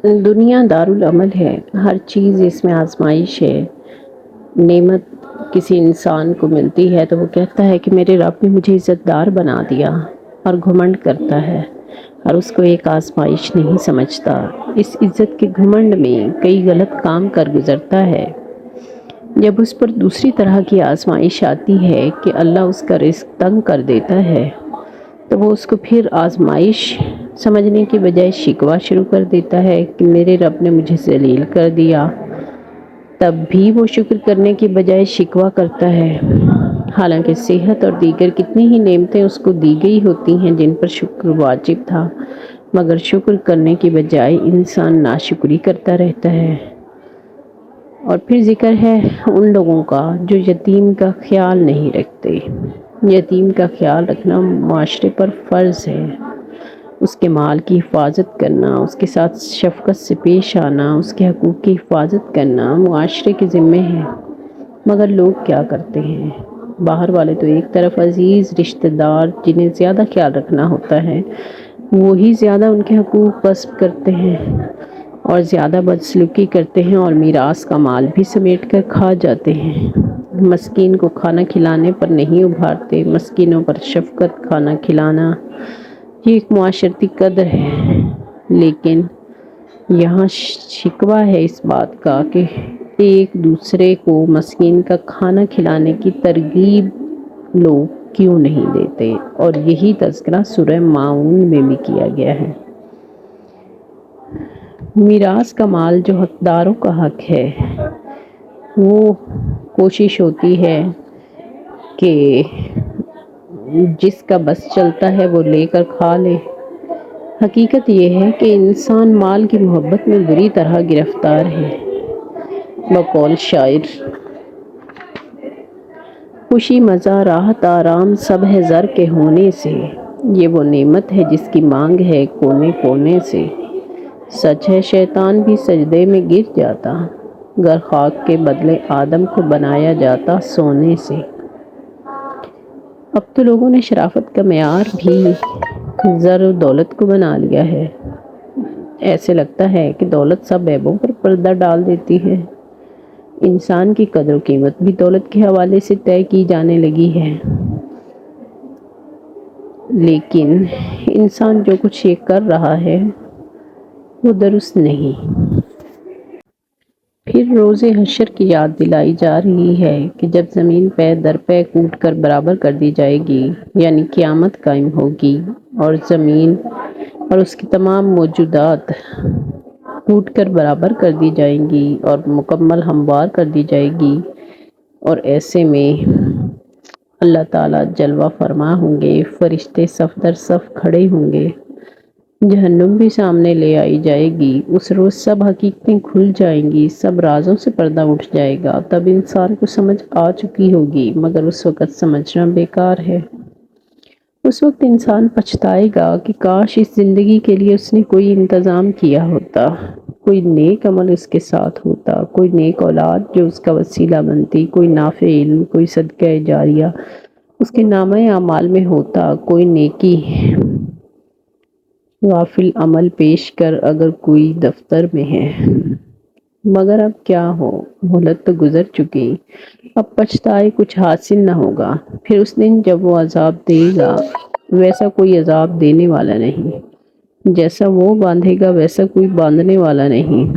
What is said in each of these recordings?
دنیا دارالعمل ہے، ہر چیز اس میں آزمائش ہے۔ نعمت کسی انسان کو ملتی ہے تو وہ کہتا ہے کہ میرے رب نے مجھے عزت دار بنا دیا، اور گھمنڈ کرتا ہے اور اس کو ایک آزمائش نہیں سمجھتا۔ اس عزت کے گھمنڈ میں کئی غلط کام کر گزرتا ہے۔ جب اس پر دوسری طرح کی آزمائش آتی ہے کہ اللہ اس کا رزق تنگ کر دیتا ہے، تو وہ اس کو پھر آزمائش سمجھنے کی بجائے شکوہ شروع کر دیتا ہے کہ میرے رب نے مجھے ذلیل کر دیا۔ تب بھی وہ شکر کرنے کی بجائے شکوہ کرتا ہے، حالانکہ صحت اور دیگر کتنی ہی نعمتیں اس کو دی گئی ہوتی ہیں جن پر شکر واجب تھا، مگر شکر کرنے کی بجائے انسان ناشکری کرتا رہتا ہے۔ اور پھر ذکر ہے ان لوگوں کا جو یتیم کا خیال نہیں رکھتے۔ یتیم کا خیال رکھنا معاشرے پر فرض ہے۔ اس کے مال کی حفاظت کرنا، اس کے ساتھ شفقت سے پیش آنا، اس کے حقوق کی حفاظت کرنا معاشرے کے ذمے ہے۔ مگر لوگ کیا کرتے ہیں؟ باہر والے تو ایک طرف عزیز رشتہ دار جنہیں زیادہ خیال رکھنا ہوتا ہے وہی زیادہ ان کے حقوق غصب کرتے ہیں اور زیادہ بدسلوکی کرتے ہیں، اور میراث کا مال بھی سمیٹ کر کھا جاتے ہیں۔ مسکین کو کھانا کھلانے پر نہیں ابھارتے، مسکینوں پر شفقت کھانا کھلانا یہ ایک معاشرتی قدر ہے۔ لیکن یہاں شکوہ ہے اس بات کا کہ ایک دوسرے کو مسکین کا کھانا کھلانے کی ترغیب لوگ کیوں نہیں دیتے، اور یہی تذکرہ سورہ ماعون میں بھی کیا گیا ہے۔ میراث کا مال جو حقداروں کا حق ہے، وہ کوشش ہوتی ہے کہ جس کا بس چلتا ہے وہ لے کر کھا لے۔ حقیقت یہ ہے کہ انسان مال کی محبت میں بری طرح گرفتار ہے۔ بقول شاعر، خوشی مزہ راحت آرام سب ہے زر کے ہونے سے، یہ وہ نعمت ہے جس کی مانگ ہے کونے کونے سے۔ سچ ہے شیطان بھی سجدے میں گر جاتا، گر خاک کے بدلے آدم کو بنایا جاتا سونے سے۔ اب تو لوگوں نے شرافت کا معیار بھی زر و دولت کو بنا لیا ہے۔ ایسے لگتا ہے کہ دولت سب عیبوں پر پردہ ڈال دیتی ہے۔ انسان کی قدر و قیمت بھی دولت کے حوالے سے طے کی جانے لگی ہے۔ لیکن انسان جو کچھ یہ کر رہا ہے وہ درست نہیں۔ پھر روز حشر کی یاد دلائی جا رہی ہے کہ جب زمین پے در پے کوٹ کر برابر کر دی جائے گی، یعنی قیامت قائم ہوگی، اور زمین اور اس کی تمام موجودات کوٹ کر برابر کر دی جائیں گی اور مکمل ہموار کر دی جائے گی، اور ایسے میں اللہ تعالیٰ جلوہ فرما ہوں گے، فرشتے صف در صف کھڑے ہوں گے، جہنم بھی سامنے لے آئی جائے گی۔ اس روز سب حقیقتیں کھل جائیں گی، سب رازوں سے پردہ اٹھ جائے گا۔ تب انسان کو سمجھ آ چکی ہوگی، مگر اس وقت سمجھنا بیکار ہے۔ اس وقت انسان پچھتائے گا کہ کاش اس زندگی کے لیے اس نے کوئی انتظام کیا ہوتا، کوئی نیک عمل اس کے ساتھ ہوتا، کوئی نیک اولاد جو اس کا وسیلہ بنتی، کوئی نافع علم، کوئی صدقہ جاریہ اس کے نامہ اعمال میں ہوتا، کوئی نیکی وافل عمل پیش کر اگر کوئی دفتر میں ہے۔ مگر اب کیا ہو، مہلت تو گزر چکی، اب پچھتائے کچھ حاصل نہ ہوگا۔ پھر اس دن جب وہ عذاب دے گا ویسا کوئی عذاب دینے والا نہیں، جیسا وہ باندھے گا ویسا کوئی باندھنے والا نہیں۔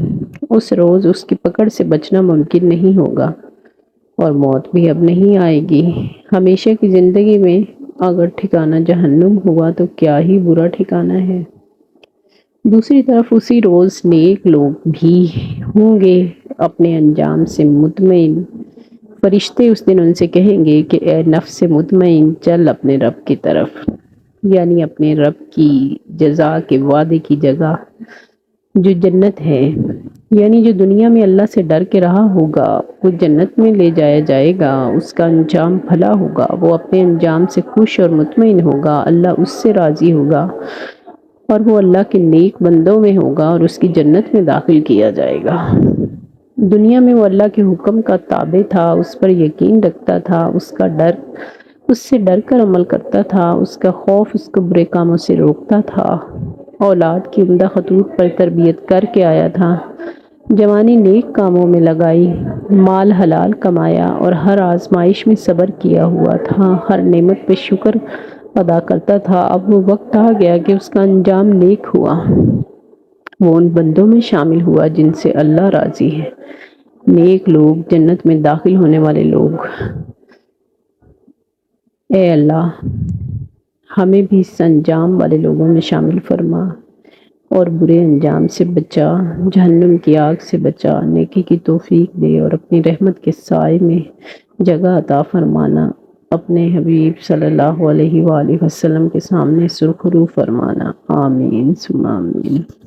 اس روز اس کی پکڑ سے بچنا ممکن نہیں ہوگا، اور موت بھی اب نہیں آئے گی۔ ہمیشہ کی زندگی میں اگر ٹھکانہ جہنم ہوا تو کیا ہی برا ٹھکانہ ہے۔ دوسری طرف اسی روز نیک لوگ بھی ہوں گے اپنے انجام سے مطمئن۔ فرشتے اس دن ان سے کہیں گے کہ اے نفس مطمئن، چل اپنے رب کی طرف، یعنی اپنے رب کی جزا کے وعدے کی جگہ جو جنت ہے، یعنی جو دنیا میں اللہ سے ڈر کے رہا ہوگا وہ جنت میں لے جایا جائے گا، اس کا انجام بھلا ہوگا، وہ اپنے انجام سے خوش اور مطمئن ہوگا، اللہ اس سے راضی ہوگا، اور وہ اللہ کے نیک بندوں میں ہوگا اور اس کی جنت میں داخل کیا جائے گا۔ دنیا میں وہ اللہ کے حکم کا تابع تھا، اس پر یقین رکھتا تھا، اس سے ڈر کر عمل کرتا تھا، اس کا خوف اس کو برے کاموں سے روکتا تھا۔ اولاد کی عمدہ خطوط پر تربیت کر کے آیا تھا، جوانی نیک کاموں میں لگائی، مال حلال کمایا اور ہر آزمائش میں صبر کیا ہوا تھا، ہر نعمت پہ شکر ادا کرتا تھا۔ اب وہ وقت آ گیا کہ اس کا انجام نیک ہوا، وہ ان بندوں میں شامل ہوا جن سے اللہ راضی ہے۔ نیک لوگ، جنت میں داخل ہونے والے لوگ۔ اے اللہ، ہمیں بھی اس انجام والے لوگوں میں شامل فرما اور برے انجام سے بچا، جہنم کی آگ سے بچا، نیکی کی توفیق دے اور اپنی رحمت کے سائے میں جگہ عطا فرمانا، اپنے حبیب صلی اللہ علیہ وآلہ وسلم کے سامنے سرخرو فرمانا۔ آمین ثم آمین۔